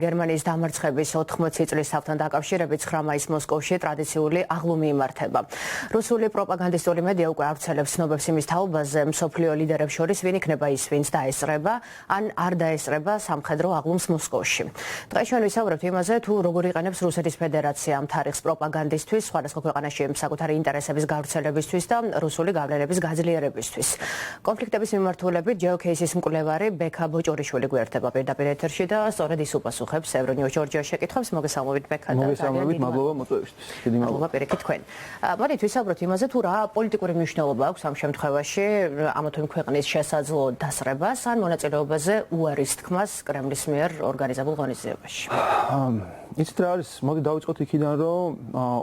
გერმანიის დამარცხების 80 წლის თავთან დაკავშირებით 9 მაისს მოსკოვში ტრადიციული აღლუმი იმართება. რუსული პროპაგანდისტული მედია უკვე ავრცელებს ცნობებს იმის თაობაზე, მსოფლიო ლიდერებს შორის ვინ იქნება ის, ვინც დაესწრება, ან არ დაესწრება სამხედრო აღლუმს მოსკოვში. დღეს ჩვენ ვისაუბრებთ იმაზე, თუ როგორ იყენებს რუსეთის ფედერაცია ამ თარიღს პროპაგანდისთვის, სხვადასხვა ქვეყანაში საკუთარი ინტერესების გავრცელებისთვის და რუსული გავლენების გაძლიერებისთვის. კონფლიქტების მიმართულებით ჯეოქეისის მკვლევარი ბექა ბოჭორიშვილი გვერდება პირდაპირ ეთერში და სწორედ ის უპასუხებს ევრონიუს ჯორჯია შეკითხვებს. მოგესალმებით ბექა და მოგესალმებით, მადლობა მოწვევისთვის. დიდი მადლობა პირიქით თქვენ. მოდით ვისაუბროთ იმაზე, თუ რა პოლიტიკური მნიშვნელობა აქვს ამ შემთხვევაში ამა თუ იმ ქვეყნის შესაძლო დასწრებას ან მონაწილეობაზე უარის თქმას კრემლის მიერ ორგანიზებულ ღონისძიებაში. იცით რა არის, მოდი დავიწყოთ იქიდან, რომ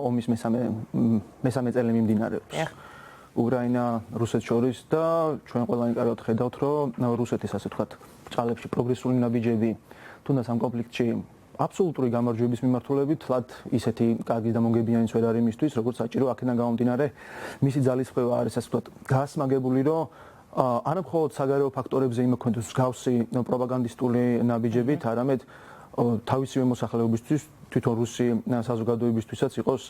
ომის მესამე წელი მიმდინარეობს. უკრაინა რუსეთს შორის და ჩვენ ყველანი კარგად ხედავთ, რომ რუსეთის ასე ვთქვათ, ჭალებში პროგრესული ნაბიჯები თუნდაც ამ კონფლიქტში აბსოლუტური გამარჯვების მიმართულებით თლად ისეთი კარგი და მომგებიანიც ვერ არის მისთვის, როგორც საჭირო აქედან გამომდინარე მისი ძალისხმევა არის ასე ვთქვათ გასმაგებული, რომ არა მხოლოდ საგარეო ფაქტორებზე იმოქმედოს მსგავსი პროპაგანდისტული ნაბიჯებით, არამედ თავისივე მოსახლეობისთვის, თვითონ რუსი საზოგადოებისთვისაც იყოს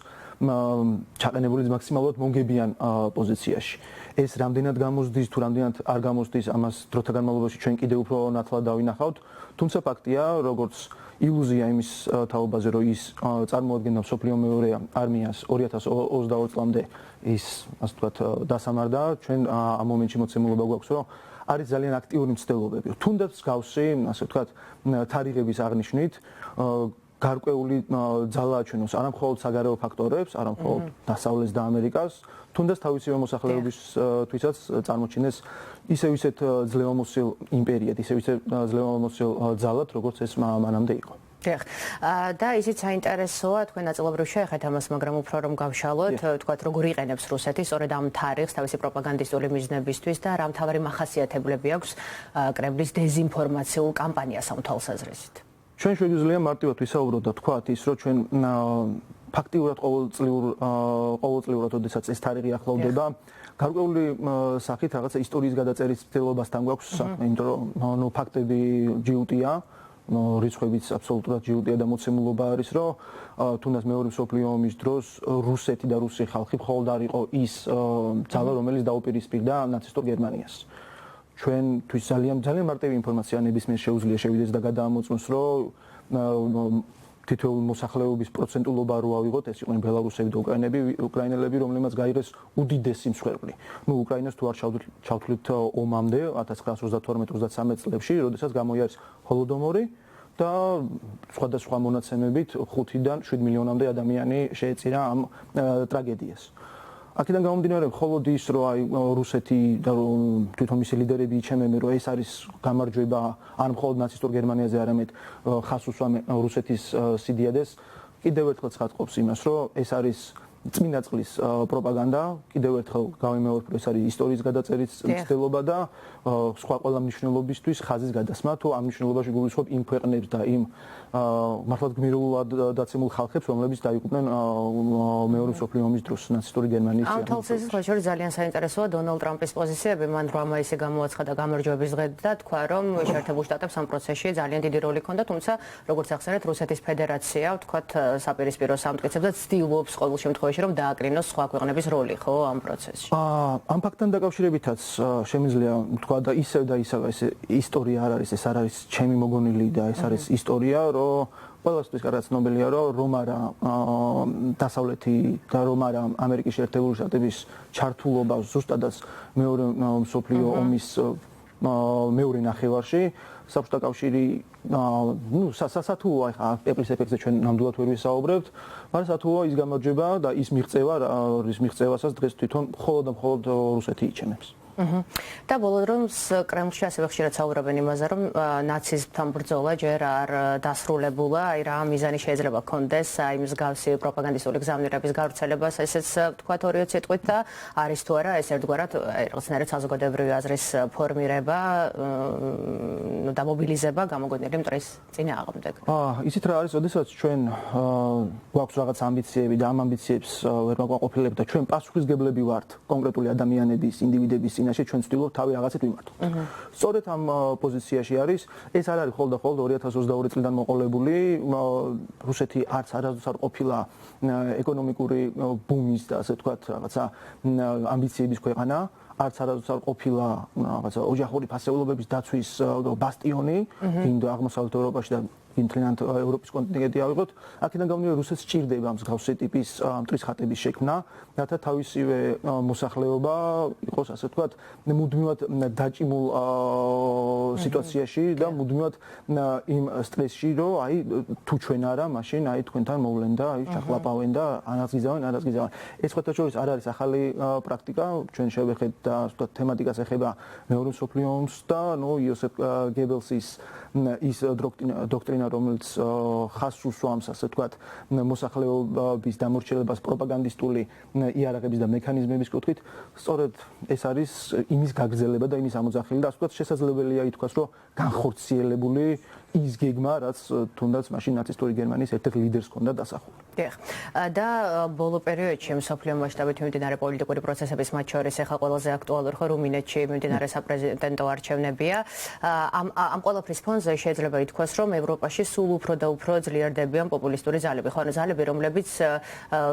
ჩაყენებული მაქსიმალურად მომგებიან პოზიციაში. ეს რამდენად გამოსდის, თუ რამდენად არ გამოსდის, ამას დროთა განმავლობაში ჩვენ კიდევ უფრო ნათლად დავინახავთ. თუმცა ფაქტია, როგორც ილუზია იმის თაობაზე, რომ ის წარმოადგენდა მსოფლიო მეორე არმიას 2022 წლამდე ის ასე ვთქვათ დასამარდა, ჩვენ ამ მომენტში მოცემულობა გვაქვს, რომ არის ძალიან აქტიური მცდელობები. თუნდაც მსგავსი, ასე ვთქვათ, თარიღების აღნიშვნით გარკვეული ძალა აჩვენოს არა მხოლოდ საგარეო ფაქტორებს, არა მხოლოდ დასავლეთს და ამერიკას, თუნდაც თავისივე მოსახლეობისთვისაც წარმოჩინეს ისევ ისეთ ძლევამოსილ იმპერიად, ისევ ისე ძლევამოსილ ძალად, როგორც ეს მანამდე იყო. და ისიც საინტერესოა, თქვენ ნაწილობრივ შეეხეთ ამას, მაგრამ უფრო რომ გავშალოთ, თქვათ, როგორ იყენებს რუსეთი სწორედ ამ თარიღს თავისი პროპაგანდისტული მიზნებისთვის და რა მთავარი მახასიათებლები აქვს კრემლის დეზინფორმაციულ კამპანიას ამ თვალსაზრისით. ჩვენ შეგვიძლია მარტივად ვისაუბროთ და თქვათ ის, რომ ჩვენ ფაქტიურად ყოველწლიურად, როდესაც ეს თარიღი ახლოვდება, გარკვეული სახით რაღაცა ისტორიის გადაწერის მცდელობასთან გვაქვს საქმე, იმიტომ რომ ფაქტები ჯიუტია, რიცხვებიც აბსოლუტურად ჯიუტია და მოცემულობა არის, რომ თუნდაც მეორე მსოფლიო ომის დროს რუსეთი და რუსი ხალხი მხოლოდ არ იყო ის ძალა, რომელიც დაუპირისპირდა ნაცისტურ გერმანიას. ჩვენთვის ძალიან მარტივი ინფორმაცია ნებისმიერ შეუძლია შევიდეს და გადაამოწმოს, რომ თითოეული მოსახლეობის პროცენტულობა რო ავიღოთ, ეს იყვნენ ბელარუსები და უკრაინელები, რომლებმაც გაიღეს უდიდესი მსხვერპლი. უკრაინას თუ არ ჩავთვლით ომამდე 1932-33 წლებში, როდესაც გამოიარეს ჰოლოდომორი და სხვადასხვა მონაცემებით 5-დან 7 მილიონამდე ადამიანი შეეწირა ამ ტრაგედიას. აქედან გამომდინარე, მხოლოდ ის, რომ აი რუსეთი და თვითონ მისი ლიდერები იჩემენ, რომ ეს არის გამარჯვება არ მხოლოდ ნაცისტურ გერმანიაზე, არამედ ხაზს უსვამენ რუსეთის სიდიადეს, კიდევ ერთხელ ცხადყოფს იმას, რომ ეს არის წმინდა წყლის პროპაგანდა, კიდევ ერთხელ გავიმეორებ, ეს არის ისტორიის გადაწერის მცდელობა და სხვა ყველა მნიშვნელობისთვის ხაზის გადასმა, თუ ამ მნიშვნელობაში გულისხმობ იმ ქვეყნებს და იმ მართლაც გმირულად დაცემულ ხალხებს, რომლებიც დაიღუპნენ მეორე მსოფლიო ომის დროს ნაცისტური გერმანიის ამ თვალსაზრისით ხოჭორი ძალიან საინტერესოა დონალდ ტრამპის პოზიციები, მან 8 მაისზე გამოაცხადა გამარჯვების დღე და თქვა, რომ შეერთებულ შტატებს ამ პროცესში ძალიან დიდი როლი ჰქონდა, თუმცა როგორც ახსენეთ, რუსეთის ფედერაცია, ვთქვათ, საპირისპირო სამტკიცებს და ცდილობს ყოველ შემთხვევაში რომ დააკრინოს სხვა ქვეყნების როლი, ხო, ამ პროცესში. ამ ფაქტთან დაკავშირებითაც შემიძლია თქვა და ისევ ეს ისტორია არ არის, ეს არ არის ჩემი მოგონილი და ეს არის ისტორია, რომ ყველასთვის კარგად ცნობილია, რომ რომ არა დასავლეთი და რომ არა ამერიკის შეერთებული შტატების ჩართულობა ზუსტადაც მეორე მსოფლიო ომის მეორე ნახევარში საბჭოთა კავშირი სასათუოა ხა ეპრის ეფექტზე ჩვენ ნამდვილად ვერ ვისაუბრებთ, მაგრამ სათუოა ის გამარჯვება და ის მიღწევა, რის მიღწევასაც დღეს თვითონ მხოლოდ რუსეთი იჩენებს. და ბოლო დრომს კრემლში ასევე ხშირად საუბრობენ იმაზე, რომ ნაციზმთან ბრძოლა ჯერ არ დასრულებულა, აი რა მიზანი შეიძლება ჰქონდეს აი მსგავსი პროპაგანდისტული გზავნილების გავრცელებას, ესეც თქვათ ორივე სიტყვით და არის თუ არა ეს ერთგვარად რაღაცნაირად საზოგადოებრივი აზრის ფორმირება და მობილიზება გამოგონილი მტრის წინააღმდეგ. იცით რა არის, ოდესაც ჩვენ გვაქვს რაღაც ამბიციები და ამ ამბიციებს ვერ ვაკმაყოფილებთ და ჩვენ პასუხისგებლები ვართ კონკრეტული ადამიანების, ინდივიდების წინაშე ჩვენ ვცდილობთ თავი რაღაცით ვიმართოთ. სწორედ ამ პოზიციაში არის ეს არ არის ხოლმე 2022 წლიდან მოყოლებული რუსეთი არც არასდროს არ ყოფილა ეკონომიკური ბუმის და ასე ვთქვათ რაღაცა ამბიციების ქვეყანა არც არასდროს არ ყოფილა რაღაცა ოჯახური ფასეულობების დაცვის ბასტიონი ვინ აღმოსავლეთ ევროპაში და ინტრინანტ ევროპის კონტინენტი ავიღოთ, აქედან გამომდინარე რუსეთს სჭირდება მსგავსი ტიპის მტრის ხატების შექმნა, რათა თავისივე მოსახლეობა იყოს ასე ვთქვათ, მუდმივად დაჭიმულ სიტუაციაში და მუდმივად იმ სტრესში, რომ აი თუ ჩვენ არა, მაშინ აი თქვენთან მოვლენ და აი ჩახლაპავენ და ანაზღიზავენ. ეს სხვათა შორის არ არის ახალი პრაქტიკა, ჩვენ შევეხეთ და ასე ვთქვათ, თემატიკას ეხება მეორე მსოფლიო ომს და იოსებ გებელსის ის დოქტრინა რომელიც ხაზს უსვამს ასე ვთქვათ მოსახლეობის დამორჩილებას პროპაგანდისტული იარაღების და მექანიზმების კუთხით სწორედ ეს არის იმის გაგრძელება და იმის ამოძახილი და ასე ვთქვათ შესაძლებელია ითქვას რომ განხორციელებული ის გეგმა რაც თუნდაც მაშინ ნაცისტური გერმანიის ერთ-ერთ ლიდერს ჰქონდა დასახული. დიახ. და ბოლო პერიოდში მსოფლიო მასშტაბით მიმდინარე პოლიტიკური პროცესების მათ შორის ახლა ყველაზე აქტუალური ხო რუმინეთში მიმდინარე საპრეზიდენტო არჩევნებია. ამ ყველაფრის ფონზე შეიძლება ითქვას რომ ევროპაში სულ უფრო და უფრო ძლიერდებიან პოპულისტური ძალები, ხო, ძალები, რომლებიც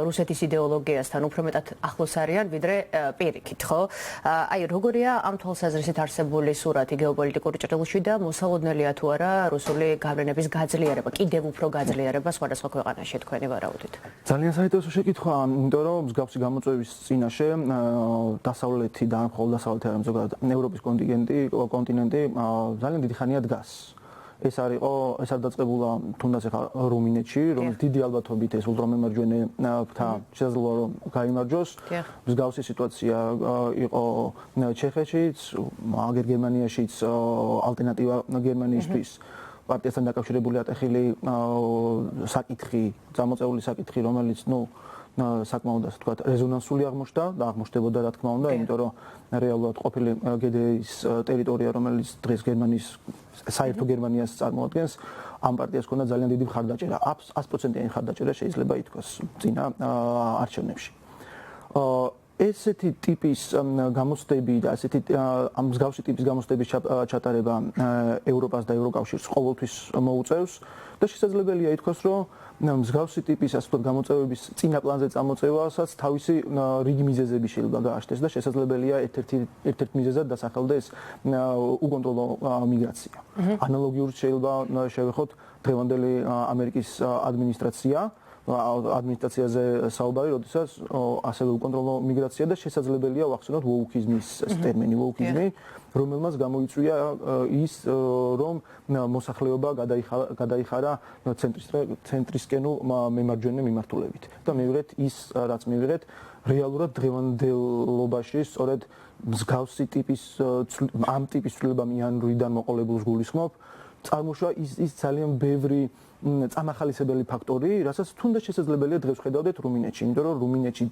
რუსეთის იდეოლოგიასთან უფრო მეტად ახლოს არიან, ვიდრე პირიქით, ხო? აი, როგორია ამ თვალსაზრისით არსებული სურათი გეოპოლიტიკური ჭრილში და მოსალოდნელია თუ არა რუსული გავლენების გაძლიერება, კიდევ უფრო გაძლიერება სხვადასხვა ქვეყანაში თქვენი ვარაუდით? ძალიან საინტერესო შეკითხვაა, იმიტომ რომ მსგავსი გამოწვევის წინაშე დასავლეთი და მხოლოდ დასავლეთი არა ზოგადად ევროპის კონტინენტი ძალიან დიდი ხანია დგას. ეს არ დაწყებულა თუნდაც ახლა რუმინეთში, რომელიც დიდი ალბათობით ეს ულტრამემარჯვენე ფთა შესაძლოა რომ გაიმარჯვოს. მსგავსი სიტუაცია იყო ჩეხეთშიც, აგერ გერმანიაშიც ალტერნატივა გერმანიისთვის პარტიასთან დაკავშირებული ატეხილი საკითხი, წამოწეული საკითხი, რომელიც საკმაოდ ასე ვთქვათ რეზონანსული აღმოჩნდა და აღმოჩნდებოდა რა თქმა უნდა, იმიტომ რომ რეალურად ყოფილი გდრ-ის ტერიტორია, რომელიც დღეს გერმანიის საერთო გერმანიას წარმოადგენს, ამ პარტიას ჰქონდა ძალიან დიდი მხარდაჭერა, 100%-იანი მხარდაჭერა შეიძლება ითქვას წინა არჩევნებში. ესეთი ტიპის გამოცდები და ესეთი ამ მსგავსი ტიპის გამოცდების ჩატარება ევროპას და ევროკავშირს ყოველთვის მოუწევს და შესაძლებელია ითქვას, რომ მსგავსი ტიპის ასე ვთქვათ გამოწვევების წინა პლანზე წამოწევასაც თავისი რიგი მიზეზები შეიძლება გააჩნდეს და შესაძლებელია ერთ-ერთ მიზეზად დასახელდეს უკონტროლო მიგრაცია. ანალოგიურად შეიძლება შევეხოთ დღევანდელი ამერიკის ადმინისტრაციაზე საუბარი, როდესაც ასევე უკონტროლო მიგრაცია და შესაძლებელია ვახსენოთ ვოუკიზმის ტერმინი, ვოუკიზმი, რომელმაც გამოიწვია ის, რომ მოსახლეობა გადაიხარა ცენტრისკენულ მემარჯვენე მიმართულებით. და მივიღეთ ის, რაც მივიღეთ, რეალურად დღევანდელობაში სწორედ მსგავსი ტიპის ამ ტიპის ცვლილებამ იანვრიდან მოყოლებულს გულისხმობ, წარმოშვა ის ძალიან ბევრი წამახალისებელი ფაქტორი, რასაც თუნდაც შესაძლებელია დღეს ხედავდეთ რუმინეთში, იმიტომ რომ რუმინეთში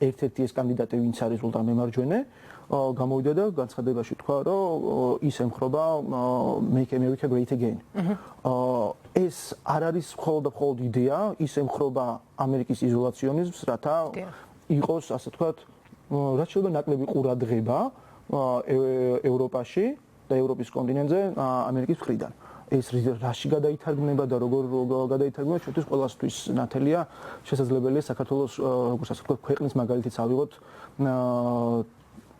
ერთ-ერთი ეს კანდიდატი ვინც არის ულტრამემარჯვენე, გამოვიდა და განცხადებაში თქვა, რომ ის ემხრობა Make America Great Again. ეს არ არის მხოლოდ იდეა, ის ემხრობა ამერიკის იზოლაციონიზმს, რათა იყოს, ასე ვთქვათ, რაც შეიძლება ნაკლები ყურადღება ევროპაში და ევროპის კონტინენტზე ამერიკის მხრიდან. ეს რაში გადაითარგმნება და როგორ გადაითარგმნება ჩვენთვის ყველასთვის ნათელია შესაძლებელია საქართველოს როგორც ასე ვთქვათ ქვეყნის მაგალითიც ავიღოთ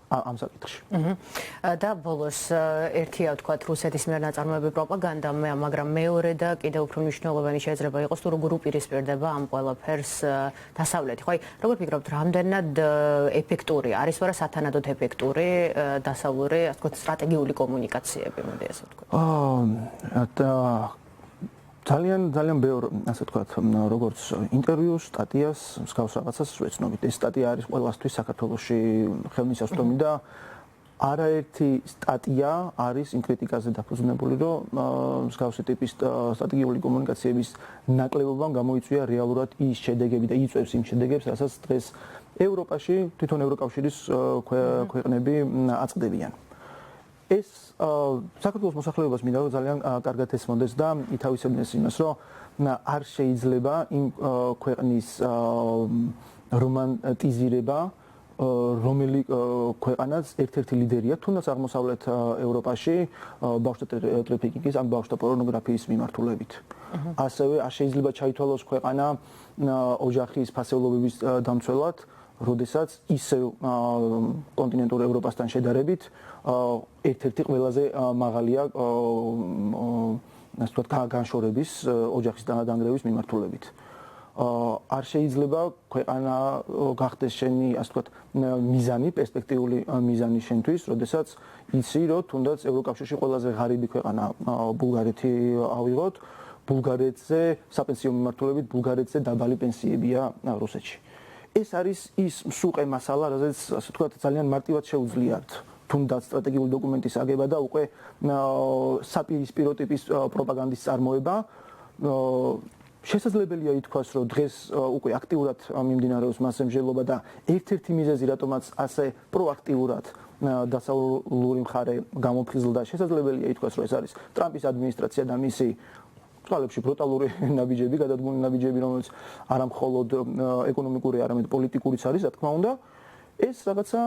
ამ საკითხში. და ბოლოს ერთია ვთქვათ რუსეთის მიერ ნაწარმოები პროპაგანდა, მაგრამ მეორე და კიდევ უფრო მნიშვნელოვანი შეიძლება იყოს თუ როგორ უპირისპირდება ამ ყველაფერს დასავლეთი. ხო, როგორ ფიქრობთ, რამდენად ეფექტური არის ვარა სათანადოდ ეფექტური დასავლური, ასე ვთქვათ, სტრატეგიული კომუნიკაციები, მოდი ასე ვთქვათ. ძალიან ბევრ, ასე ვთქვათ, როგორც ინტერვიუს, სტატიას, მსგავს რაღაცას ვეცნობით. ეს სტატია არის ყველასთვის საქართველოში ხელმისაწვდომი და არაერთი სტატია არის იმ კრიტიკაზე დაფუძნებული, რომ მსგავსი ტიპის სტრატეგიული კომუნიკაციების ნაკლებობამ გამოიწვია რეალურად ის შედეგები და იწვევს იმ შედეგებს, რასაც დღეს ევროპაში, თვითონ ევროკავშირის ქვეყნები აწყდებიან. ეს საქართველოს მოსახლეობას მინდა რომ ძალიან კარგად ესმოდეს და ითავისებდეს იმას, რომ არ შეიძლება იმ ქვეყნის რომანტიზირება რომელი ქვეყანაც ერთ-ერთი ლიდერია თუნდაც აღმოსავლეთ ევროპაში ბავშვთა ტრაფიკინგის ან ბავშვთა პორნოგრაფიის მიმართულებით. ასევე არ შეიძლება ჩაითვალოს ქვეყანა ოჯახის ფასეულობების დამცველად, როდესაც ისევ კონტინენტურ ევროპასთან შედარებით ერთ-ერთი ყველაზე მაღალია ასე ვთქვათ განშორების ოჯახის დანგრევის მიმართულებით. არ შეიძლება ქვეყანა გახდეს შენი ასე ვთქვათ მიზანი, პერსპექტიული მიზანი შენთვის, როდესაც იცი რომ თუნდაც ევროკავშირში ყველაზე ღარიბი ქვეყანა ბულგარეთი ავიღოთ, ბულგარეთზე საპენსიო მიმართულებით ბულგარეთზე დაბალი პენსიებია რუსეთში. ეს არის ის მსუყე მასალა, რაზეც ასე ვთქვათ ძალიან მარტივად შეუძლიათ თუნდაც სტრატეგიული დოკუმენტის აგება და უკვე საპირისპირო ტიპის პროპაგანდის წარმოება. შესაძლებელია ითქვას, რომ დღეს უკვე აქტიურად მიმდინარეობს მასზე მსჯელობა და ერთ-ერთი მიზეზი, რატომაც ასე პროაქტიურად დასავლური მხარე გამოფხიზლდა, შესაძლებელია ითქვას, რომ ეს არის ტრამპის ადმინისტრაცია და მისი წყალებში ბრუტალური ნაბიჯები, გადადგმული ნაბიჯები, რომელიც არა მხოლოდ ეკონომიკური, არამედ პოლიტიკურიც არის, რა თქმა უნდა. ეს რაღაცა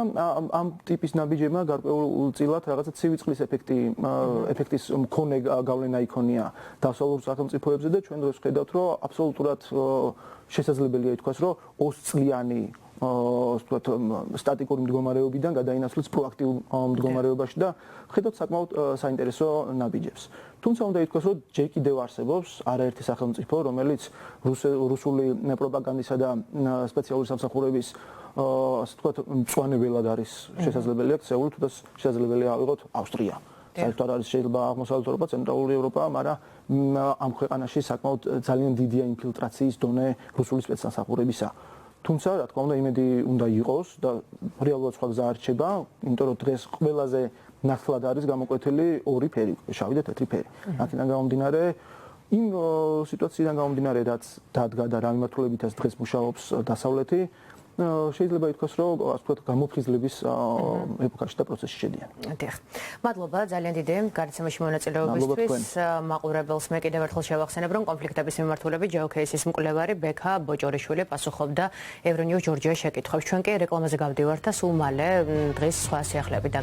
ამ ტიპის ნაბიჯებმა გარკვეულწილად რაღაცა ცივი წყლის ეფექტის მქონე გავლენა იქონია დასავლურ სახელმწიფოებზე და ჩვენ დღეს ვხედავთ, რომ აბსოლუტურად შესაძლებელია ითქვას, რომ 20 წლიანი ვთქვათ სტატიკური მდგომარეობიდან გადაინაცვლეს პროაქტიულ მდგომარეობაში და ხედავთ საკმაოდ საინტერესო ნაბიჯებს. თუმცა უნდა ითქვას, რომ ჯერ კიდევ არსებობს არაერთი სახელმწიფო, რომელიც რუსული პროპაგანდისა და სპეციალური სამსახურების ასე ვთქვათ მწვანებელად არის შესაძლებელი აქცეული, თუნდაც შესაძლებელია ავიღოთ ავსტრია. საერთოდ არის შეიძლება აღმოსავლეთ ევროპა, ცენტრალური ევროპა, მაგრამ ამ ქვეყანაში საკმაოდ ძალიან დიდია ინფილტრაციის დონე რუსული სპეცსამსახურებისა. თუმცა, რა თქმა უნდა, იმედი უნდა იყოს და რეალურად სხვა გზა არ რჩება, იმიტომ რომ დღეს ყველაზე ნათლად არის გამოკვეთილი ორი ფერი, შავი და თეთრი ფერი. აქედან გამომდინარე, იმ სიტუაციიდან გამომდინარე, რაც დადგა და რა მიმართულებითაც დღეს მუშაობს დასავლეთი, შეიძლება ითქვას, რომ ასე ვთქვათ, გამოფხიზლების ეპოქაში და პროცესში შედიან. დიახ. მადლობა ძალიან დიდი გარდაცემაში მონაწილეობისთვის. მაყურებელს მე კიდევ ერთხელ შევახსენებ, რომ კონფლიქტების მიმართულებით ჯეოქეისის მკვლევარი ბექა ბოჭორიშვილი პასუხობდა ევრონიუს ჯორჯიას შეკითხვებს. ჩვენ კი რეკლამაზე გავდივართ და სულ მალე დღის სხვა სიახლეებით